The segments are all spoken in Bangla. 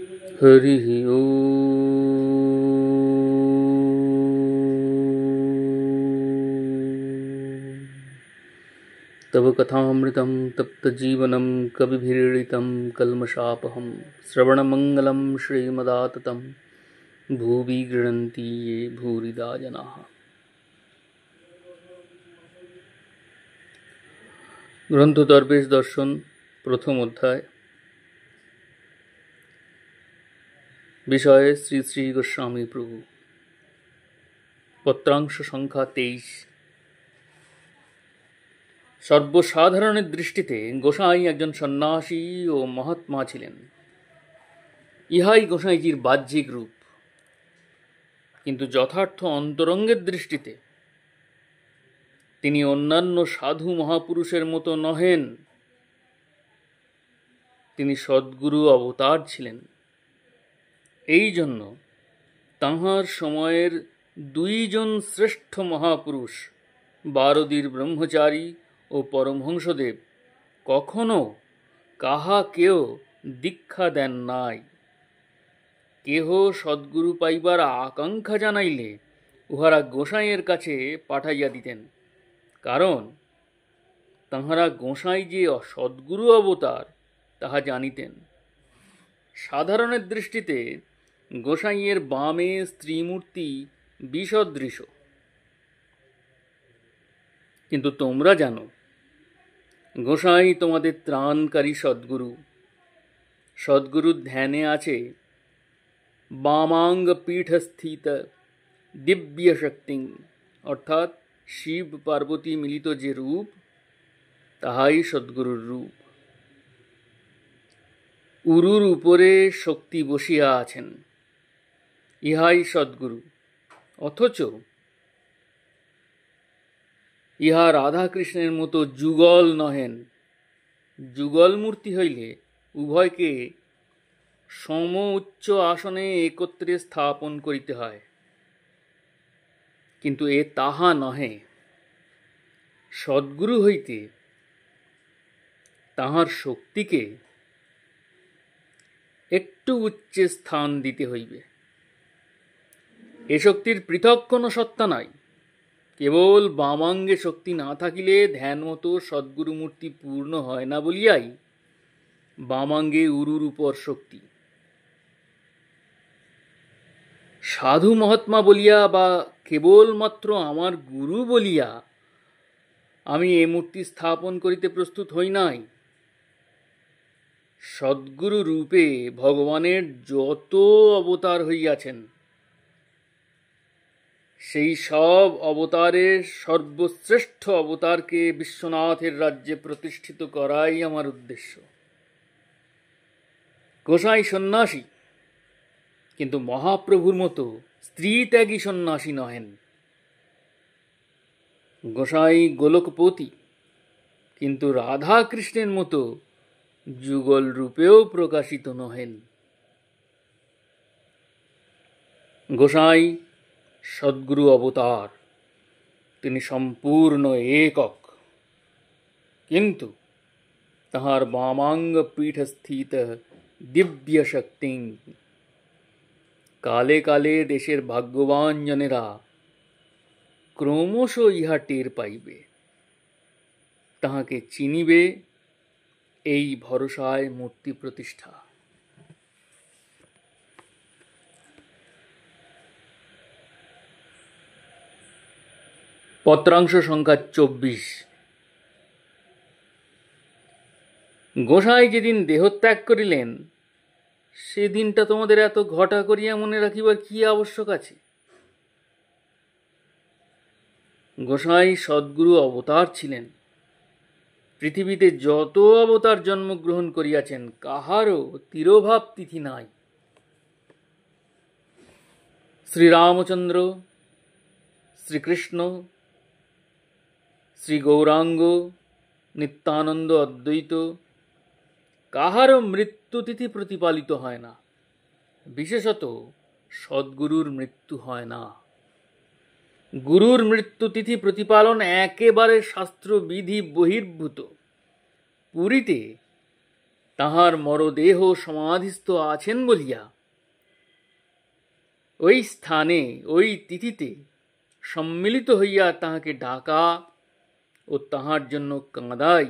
हरिः ओम्। तव कथामृतं तप्तजीवनं कविभिरीडितं कल्मषापहं श्रवणमङ्गलं श्रीमदाततं भुवि गृह्णन्ति ये भूरिदा जनाः। গ্রন্থ দর্পেশ দর্শন প্রথম অধ্যায়। বিষয়ে শ্রী শ্রী গোস্বামী প্রভু। পত্রাংশ সংখ্যা 23। সর্বসাধারণের দৃষ্টিতে গোসাই একজন সন্ন্যাসী ও মহাত্মা ছিলেন। ইহাই গোসাইজির বাহ্যিক রূপ, কিন্তু যথার্থ অন্তরঙ্গের দৃষ্টিতে তিনি অন্যান্য সাধু মহাপুরুষের মতো নহেন। তিনি সদ্গুরু অবতার ছিলেন। এই জন্য তাঁহার সময়ের দুইজন শ্রেষ্ঠ মহাপুরুষ বারদীর ব্রহ্মচারী ও পরমহংসদেব কখনো কাহাকেও দীক্ষা দেন নাই। কেহ সদ্গুরু পাইবার আকাঙ্ক্ষা জানাইলে উহারা গোসাইয়ের কাছে পাঠাইয়া দিতেন, কারণ তাঁহারা গোসাই যে সদ্গুরু অবতার তাহা জানিতেন। সাধারণের দৃষ্টিতে গোসাইয়ের বামে স্ত্রীমূর্তি বিসদৃশ, কিন্তু তোমরা জানো গোসাই তোমাদের ত্রাণকারী সদ্গুরু। সদ্গুরুর ধ্যানে আছে বামাঙ্গ পীঠস্থিত দিব্য শক্তি, অর্থাৎ শিব পার্বতী মিলিত যে রূপ, তাহাই সদ্গুরুর রূপ। উরুর উপরে শক্তি বসিয়া আছেন, ইহাই সদ্গুরু। অথচ ইহা রাধাকৃষ্ণের মতো যুগল নহেন। যুগল মূর্তি হইলে উভয়কে সম উচ্চ আসনে একত্রে স্থাপন করিতে হয়, কিন্তু এ তাহা নহে। সদ্গুরু হইতে তাহার শক্তিকে একটু উচ্চে স্থান দিতে হইবে। এ শক্তির পৃথক কোনো সত্তা নাই। কেবল বামাঙ্গে শক্তি না থাকিলে ধ্যান মতো সদ্গুরু মূর্তি পূর্ণ হয় না বলিয়াই বামাঙ্গে উরুর উপর শক্তি। সাধু মহাত্মা বলিয়া বা কেবলমাত্র আমার গুরু বলিয়া আমি এ মূর্তি স্থাপন করিতে প্রস্তুত হই নাই। সদ্গুরু রূপে ভগবানের যত অবতার হইয়াছেন, সেই সব অবতারের সর্বশ্রেষ্ঠ অবতারকে বিশ্বনাথের রাজ্যে প্রতিষ্ঠিত করাই আমার উদ্দেশ্য। গোসাই সন্ন্যাসী, কিন্তু মহাপ্রভুর মতো স্ত্রী ত্যাগী সন্ন্যাসী নহেন। গোসাই গোলকপতি, কিন্তু রাধা কৃষ্ণের মতো যুগল রূপেও প্রকাশিত নহেন। গোসাই সদ্গুরু অবতার, তিনি সম্পূর্ণ একক, কিন্তু তাহার বামাঙ্গ পীঠস্থিত দিব্য শক্তি কালে কালে দেশের ভাগ্যবান জনেরা ক্রমশ ইহা টের পাইবে, তাহাকে চিনিবে। এই ভরসায় মূর্তি প্রতিষ্ঠা। পত্রাংশ সংখ্যা 24। গোসাই যেদিন দেহত্যাগ করিলেন, সেদিনটা তোমাদের এত ঘটা করিয়া মনে রাখিবার কি আবশ্যক আছে? গোসাই সদ্গুরু অবতার ছিলেন। পৃথিবীতে যত অবতার জন্মগ্রহণ করিয়াছেন, কাহারও তিরোভাব তিথি নাই। শ্রীরামচন্দ্র, শ্রীকৃষ্ণ, শ্রী গৌরাঙ্গ, নিত্যানন্দ, অদ্বৈত, কাহারও মৃত্যুতিথি প্রতিপালিত হয় না। বিশেষত সদ্গুরুর মৃত্যু হয় না। গুরুর মৃত্যুতিথি প্রতিপালন একেবারে শাস্ত্রবিধি বহির্ভূত। পুরীতে তাহার মরদেহ সমাধিস্থ আছেন বলিয়া ওই স্থানে ওই তিথিতে সম্মিলিত হইয়া তাহাকে ডাকা ও তাহার জন্য কাঁদাই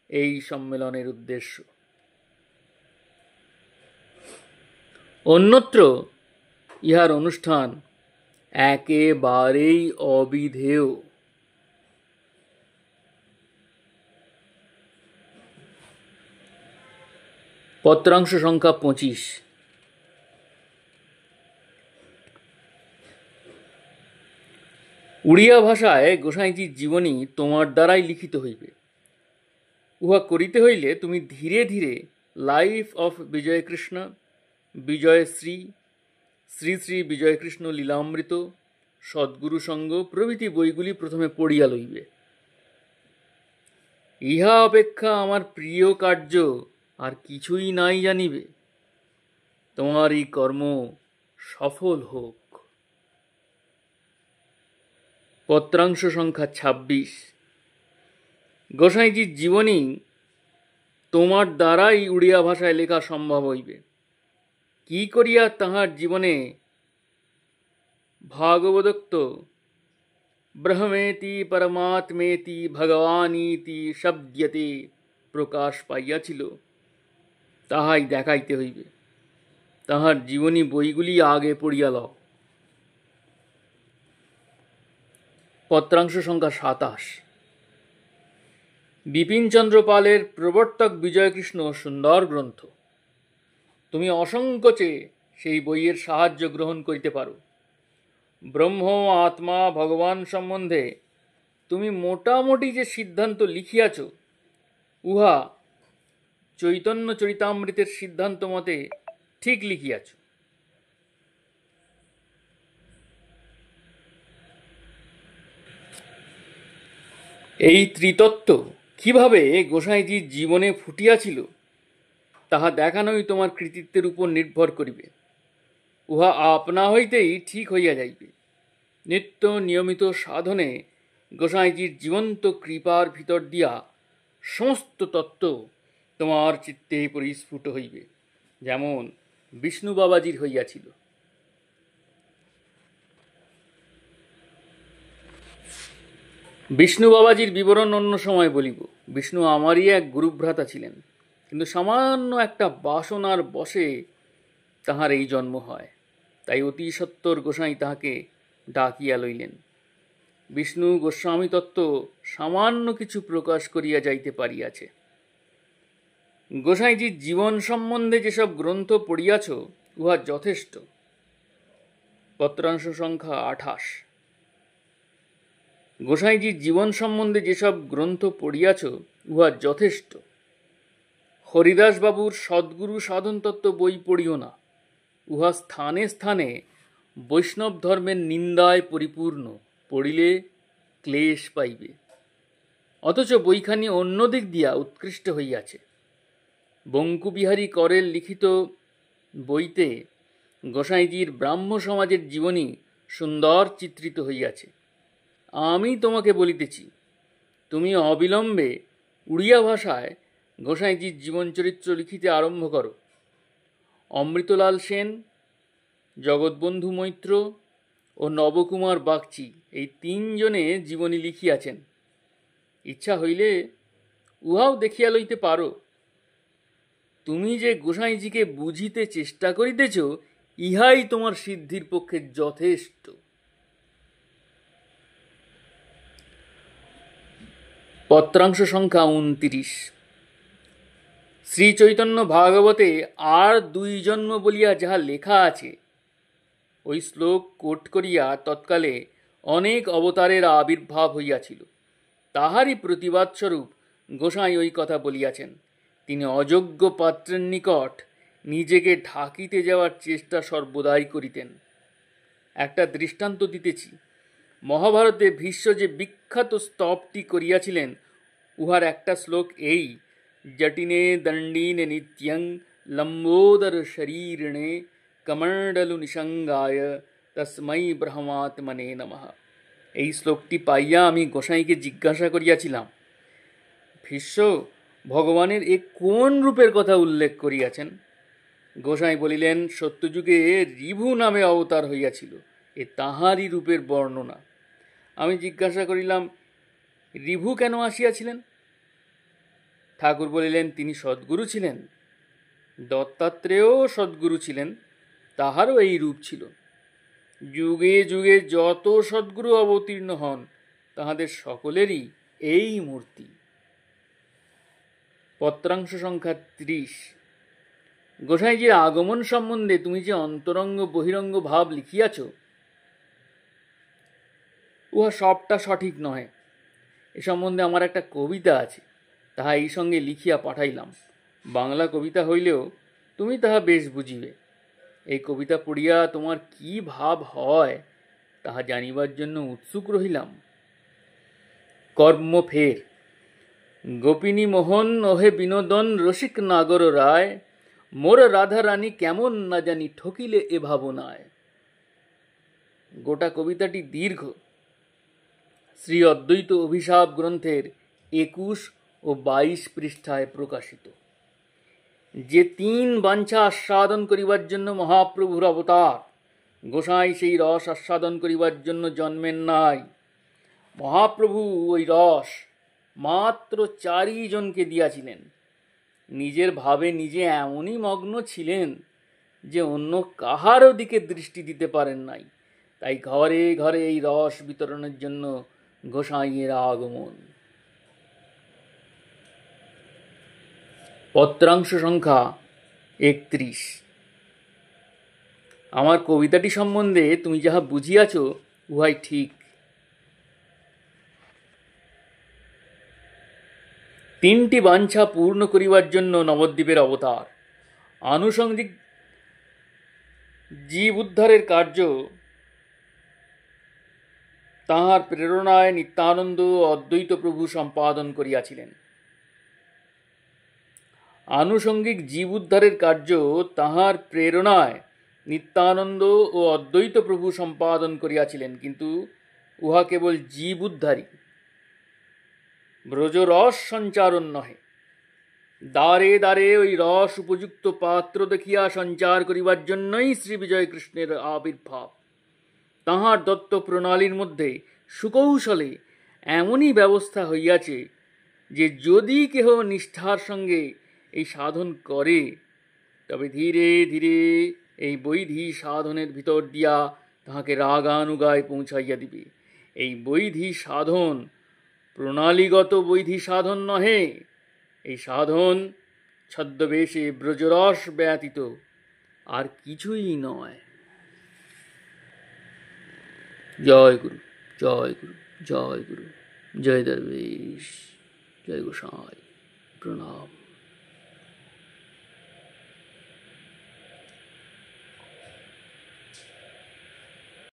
এই সম্মেলনের উদ্দেশ্য। অন্যত্র ইহার অনুষ্ঠান একেবারেই অবিধেয়। পত্রাংশ সংখ্যা 25। উড়িয়া ভাষায় গোসাইজির জীবনী তোমার দ্বারাই লিখিত হইবে। উহা করিতে হইলে তুমি ধীরে ধীরে লাইফ অফ বিজয়কৃষ্ণ, বিজয়শ্রী, শ্রী শ্রী বিজয়কৃষ্ণ লীলামৃত, সদ্গুরু সঙ্গ প্রভৃতি বইগুলি প্রথমে পড়িয়া লইবে। ইহা অপেক্ষা আমার প্রিয় কার্য আর কিছুই নাই জানিবে। তোমার এই কর্ম সফল হোক। পত্রাংশ সংখ্যা 26। গোসাইজির জীবনী তোমার দ্বারাই উড়িয়া ভাষায় লেখা সম্ভব হইবে। কি করিয়া তাহার জীবনে ভাগবতোক্ত ব্রহ্মেতি পরমাত্মেতি ভগবানীতি শব্দ্যতে প্রকাশ পাইয়াছিল তাহাই দেখাইতে হইবে। তাহার জীবনী বইগুলি আগে পড়িয়া লও। পত্রাংশ সংখ্যা 27। বিপিনচন্দ্র পালের প্রবর্তক বিজয়কৃষ্ণ সুন্দর গ্রন্থ। তুমি অসংকোচে সেই বইয়ের সাহায্য গ্রহণ করিতে পারো। ব্রহ্ম, আত্মা, ভগবান সম্বন্ধে তুমি মোটামুটি যে সিদ্ধান্ত লিখিয়াছ, উহা চৈতন্য চরিতামৃতের সিদ্ধান্ত মতে ঠিক লিখিয়াছ। এই ত্রিতত্ত্ব কিভাবে গোসাইজির জীবনে ফুটিয়াছিল তাহা দেখানোই তোমার কৃতিত্বের উপর নির্ভর করিবে। উহা আপনা হইতেই ঠিক হইয়া যাইবে। নিত্য নিয়মিত সাধনে গোসাইজির জীবন্ত কৃপার ভিতর দিয়া সমস্ত তত্ত্ব তোমার চিত্তে পরিস্ফুট হইবে, যেমন বিষ্ণু বাবাজির হইয়াছিল। বিষ্ণু বাবাজির বিবরণ অন্য সময় বলিব। বিষ্ণু আমারই এক গুরুভ্রাতা ছিলেন, কিন্তু সামান্য একটা বাসনার বশে তাহার এই জন্ম হয়। তাই অতি সত্বর গোসাই তাহাকে ডাকিয়া লইলেন। বিষ্ণু গোস্বামী তত্ত্ব সামান্য কিছু প্রকাশ করিয়া যাইতে পারিয়াছে। গোসাইজির জীবন সম্বন্ধে যেসব গ্রন্থ পড়িয়াছ উহা যথেষ্ট। পত্রাংশ সংখ্যা 28। গোসাইজির জীবন সম্বন্ধে যেসব গ্রন্থ পড়িয়াছ উহা যথেষ্ট। হরিদাস বাবুর সদ্গুরু সাধন তত্ত্ব বই পড়িও না। উহা স্থানে স্থানে বৈষ্ণব ধর্মের নিন্দায় পরিপূর্ণ, পড়িলে ক্লেশ পাইবে। অথচ বইখানি অন্য দিক দিয়া উৎকৃষ্ট হইয়াছে। বঙ্কুবিহারী করের লিখিত বইতে গোসাইজির ব্রাহ্ম সমাজের জীবনী সুন্দর চিত্রিত হইয়াছে। আমি তোমাকে বলিতেছি, তুমি অবিলম্বে উড়িয়া ভাষায় গোসাইজির জীবনচরিত্র লিখিতে আরম্ভ করো। অমৃতলাল সেন, জগৎবন্ধু মৈত্র ও নবকুমার বাগচি এই তিনজনে জীবনী লিখিয়াছেন। ইচ্ছা হইলে উহাও দেখিয়া লইতে পারো। তুমি যে গোসাইজিকে বুঝিতে চেষ্টা করিতেছ, ইহাই তোমার সিদ্ধির পক্ষে যথেষ্ট। পত্রাংশ সংখ্যা 29। শ্রী চৈতন্য ভাগবতে আর 2 জন্ম বলিয়া যাহা লেখা আছে, ওই শ্লোক কোট করিয়া তৎকালে অনেক অবতারের আবির্ভাব হইয়াছিল। তাহারই প্রতিবাদস্বরূপ গোসাই ওই কথা বলিয়াছেন। তিনি অযোগ্য পাত্রের নিকট নিজেকে ঢাকিতে যাওয়ার চেষ্টা সর্বদাই করিতেন। একটা দৃষ্টান্ত দিতেছি। মহাভারতে ভীষ্ম যে বিখ্যাত স্তবটি করিয়াছিলেন, উহার একটা শ্লোক এই: জটিনে দণ্ডীনে নিত্যং লম্বোদর শরীরণে কমণ্ডলু নিসঙ্গায় তস্मै ব্রহ্মাত্মনে নমঃ। এই শ্লোকটি পাইয়া আমি গোসাইকে জিজ্ঞাসা করিয়াছিলাম, ভীষ্ম, ভগবানের এ কোন রূপের কথা উল্লেখ করিয়াছেন? গোসাই বলিলেন, সত্যযুগে রিভু নামে অবতার হইয়াছিল, এ তাহারই রূপের বর্ণনা। আমি জিজ্ঞাসা করিলাম, রিভু কেন আসিয়াছিলেন? ঠাকুর বলিলেন, তিনি সদ্গুরু ছিলেন। দত্তাত্রেয়ও সদ্গুরু ছিলেন, তাহারও এই রূপ ছিল। যুগে যুগে যত সদ্গুরু অবতীর্ণ হন, তাহাদের সকলেরই এই মূর্তি। পত্রাংশ সংখ্যা 30। গোসাইজির আগমন সম্বন্ধে তুমি যে অন্তরঙ্গ বহিরঙ্গ ভাব লিখিয়াছ, উহা সবটা সঠিক নহে। এ সম্বন্ধে আমার একটা কবিতা আছে, তাহা এই সঙ্গে লিখিয়া পাঠাইলাম। বাংলা কবিতা হইলেও তুমি তাহা বেশ বুঝিবে। এই কবিতা পড়িয়া তোমার কি ভাব হয়, তাহা জানিবার জন্য উৎসুক রহিলাম। কর্ম ফের। গোপিনী মোহন ওহে বিনোদন রসিক নাগর রায়, মোর রাধা রানী কেমন না জানি ঠকিলে এ ভাবনায়। গোটা কবিতাটি দীর্ঘ। শ্রী অদ্বৈত অভিশাপ গ্রন্থের 21 ও 22 পৃষ্ঠায় প্রকাশিত। যে 3 বাঞ্ছা আস্বাদন করিবার জন্য মহাপ্রভুর অবতার, গোসাই সেই রস আস্বাদন করিবার জন্য জন্মেন নাই। মহাপ্রভু ওই রস মাত্র 4 জনকে দিয়াছিলেন। নিজের ভাবে নিজে এমনই মগ্ন ছিলেন যে অন্য কাহারও দিকে দৃষ্টি দিতে পারেন নাই। তাই ঘরে ঘরে এই রস বিতরণের জন্য গোসাইয়ের আগমন। পত্রাংশ সংখ্যা 31। আমার কবিতাটি সম্বন্ধে তুমি যাহা বুঝিয়াছ, উহাই ঠিক। 3টি বাঞ্ছা পূর্ণ করিবার জন্য নবদ্বীপের অবতার। আনুষঙ্গিক জীব উদ্ধারের কার্য তাহার প্রেরণায় নিত্যানন্দ ও অদ্বৈত প্রভু সম্পাদন করিয়াছিলেন। আনুষঙ্গিক জীব উদ্ধারের কার্য তাহার প্রেরণায় নিত্যানন্দ ও অদ্বৈত প্রভু সম্পাদন করিয়াছিলেন, কিন্তু উহা কেবল জীব উদ্ধারী, ব্রজরস সঞ্চারণ নহে। দ্বারে দ্বারে ওই রস উপযুক্ত পাত্র দেখিয়া সঞ্চার করিবার জন্যই শ্রী বিজয় কৃষ্ণের আবির্ভাব। তাহার দত্ত প্রণালীর মধ্যে সুকৌশলে এমনই ব্যবস্থা হইয়াছে যে যদি কেহ নিষ্ঠার সঙ্গে এই সাধন করে, তবে ধীরে ধীরে এই বৈধি সাধনের ভিতর দিয়া তাহাকে রাগানুগায় পৌঁছাইয়া দিবে। এই বৈধি সাধন প্রণালীগত বৈধি সাধন নহে। এই সাধন ছদ্মবেশে ব্রজরস ব্যতীত আর কিছুই নয়। জয় গুরু, জয় গুরু, জয় গুরু, জয় দরবেশ, জয় গোসাই, প্রণাম।